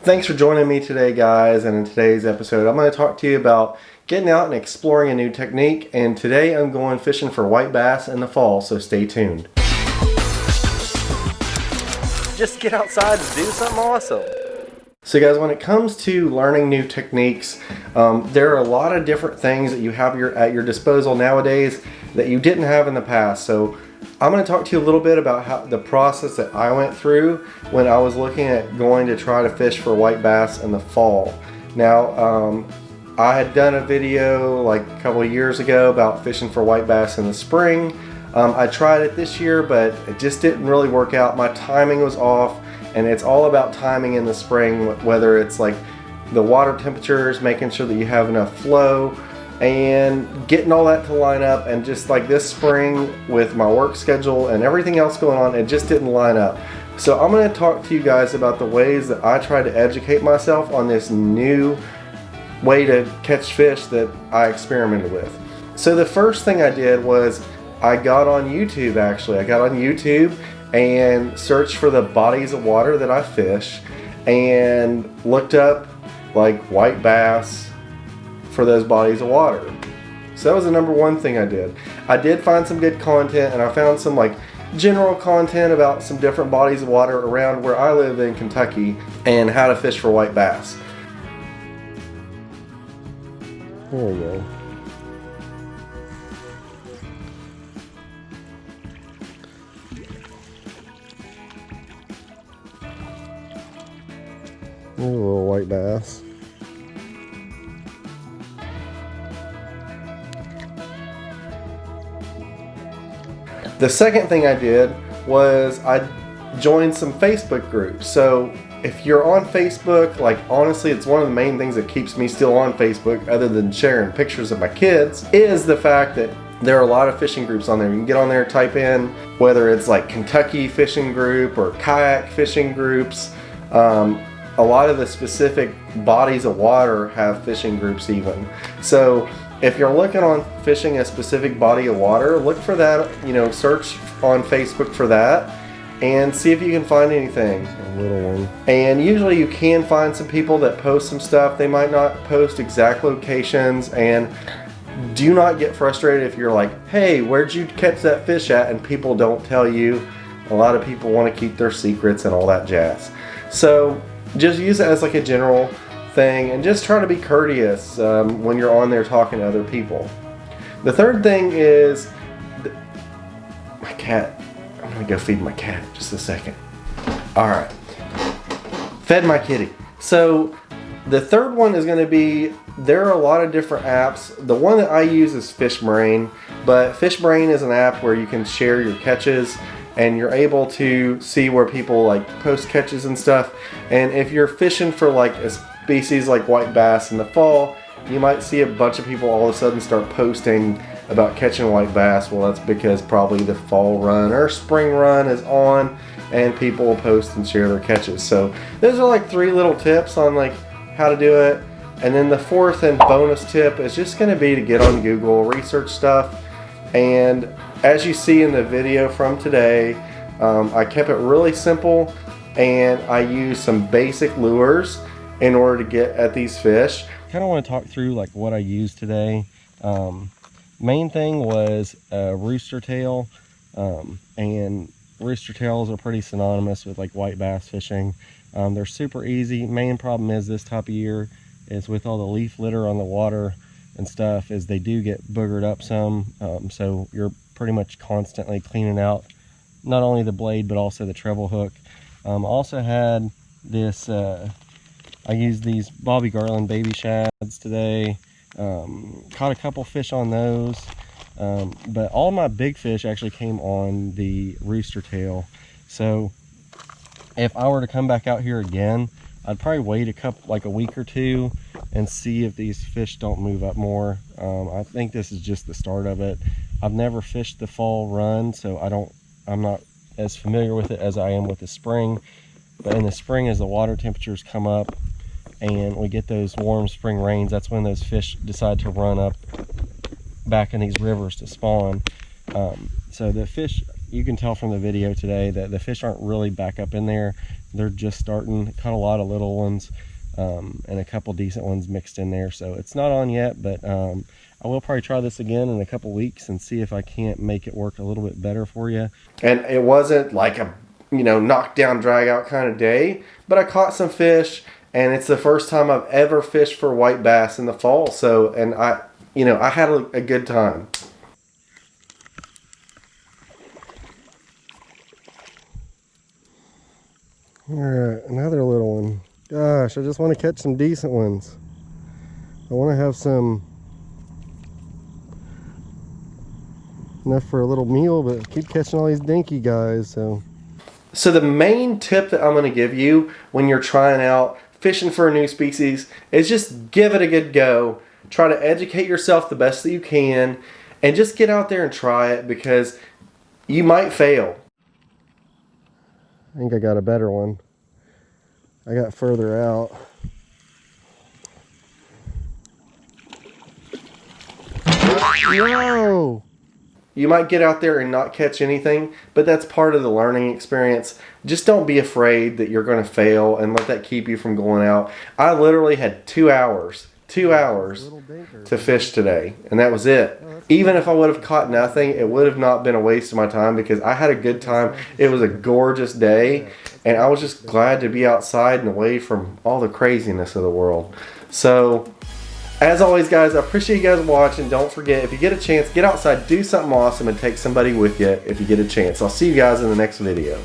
Thanks for joining me today, guys, and in today's episode I'm going to talk to you about getting out and exploring a new technique, and today I'm going fishing for white bass in the fall, so stay tuned. Just get outside and do something awesome. So guys, when it comes to learning new techniques, there are a lot of different things that you have at your disposal nowadays that you didn't have in the past. So I'm going to talk to you a little bit about the process that I went through when I was looking at going to try to fish for white bass in the fall. Now, I had done a video like a couple of years ago about fishing for white bass in the spring. I tried it this year, but it just didn't really work out. My timing was off, and it's all about timing in the spring, whether it's like the water temperatures, making sure that you have enough flow, and getting all that to line up. And just like this spring with my work schedule and everything else going on, it just didn't line up. So I'm going to talk to you guys about the ways that I try to educate myself on this new way to catch fish that I experimented with. So the first thing I did was I got on YouTube. Actually, I got on YouTube and searched for the bodies of water that I fish and looked up like white bass for those bodies of water. So that was the number one thing I did. I did find some good content, and I found some like general content about some different bodies of water around where I live in Kentucky and how to fish for white bass. There we go. There's a little white bass. The second thing I did was I joined some Facebook groups. So if you're on Facebook, like honestly, it's one of the main things that keeps me still on Facebook, other than sharing pictures of my kids, is the fact that there are a lot of fishing groups on there. You can get on there, type in whether it's like Kentucky fishing group or kayak fishing groups. A lot of the specific bodies of water have fishing groups even. So if you're looking on fishing a specific body of water, look for that, search on Facebook for that and see if you can find anything. A little one. And usually you can find some people that post some stuff. They might not post exact locations, and do not get frustrated if you're like, hey, where'd you catch that fish at? And people don't tell you. A lot of people want to keep their secrets and all that jazz. So just use it as like a general thing, and just try to be courteous when you're on there talking to other people. The third thing is my cat. I'm gonna go feed my cat just a second. All right, fed my kitty. So the third one is going to be, there are a lot of different apps. The one that I use is FishBrain, but FishBrain is an app where you can share your catches and you're able to see where people like post catches and stuff. And if you're fishing for like a species like white bass in the fall, you might see a bunch of people all of a sudden start posting about catching white bass. Well, that's because probably the fall run or spring run is on, and people will post and share their catches. So those are like 3 little tips on like how to do it. And then the fourth and bonus tip is just going to be to get on Google, research stuff. And as you see in the video from today, I kept it really simple, and I used some basic lures in order to get at these fish. Kind of want to talk through like what I used today. Main thing was Rooster Tail, and Rooster Tails are pretty synonymous with like white bass fishing. They're super easy. Main problem is this time of year is with all the leaf litter on the water and stuff, is they do get boogered up some. So you're pretty much constantly cleaning out not only the blade but also the treble hook. Also had this, I used these Bobby Garland baby shads today. Caught a couple fish on those, but all my big fish actually came on the Rooster Tail. So if I were to come back out here again, I'd probably wait like a week or two and see if these fish don't move up more. I think this is just the start of it. I've never fished the fall run, so I'm not as familiar with it as I am with the spring. But in the spring, as the water temperatures come up and we get those warm spring rains, that's when those fish decide to run up back in these rivers to spawn. So the fish, you can tell from the video today that the fish aren't really back up in there. they're just starting. Caught a lot of little ones and a couple decent ones mixed in there. So it's not on yet, but I will probably try this again in a couple weeks and see if I can't make it work a little bit better for you. And it wasn't like a, you know, knockdown drag out kind of day, but I caught some fish, and it's the first time I've ever fished for white bass in the fall. So, and I had a good time. All right, another little one. Gosh, I just want to catch some decent ones. I want to have some enough for a little meal, but I keep catching all these dinky guys. So the main tip that I'm going to give you when you're trying out fishing for a new species is just give it a good go. Try to educate yourself the best that you can, and just get out there and try it, because you might fail. I think I got a better one. I got further out. Whoa! You might get out there and not catch anything, but that's part of the learning experience. Just don't be afraid that you're going to fail and let that keep you from going out. I literally had 2 hours to fish today, and that was it. Even if I would have caught nothing, it would have not been a waste of my time, because I had a good time. It was a gorgeous day, and I was just glad to be outside and away from all the craziness of the world. So, as always, guys, I appreciate you guys watching. Don't forget, if you get a chance, get outside, do something awesome, and take somebody with you if you get a chance. I'll see you guys in the next video.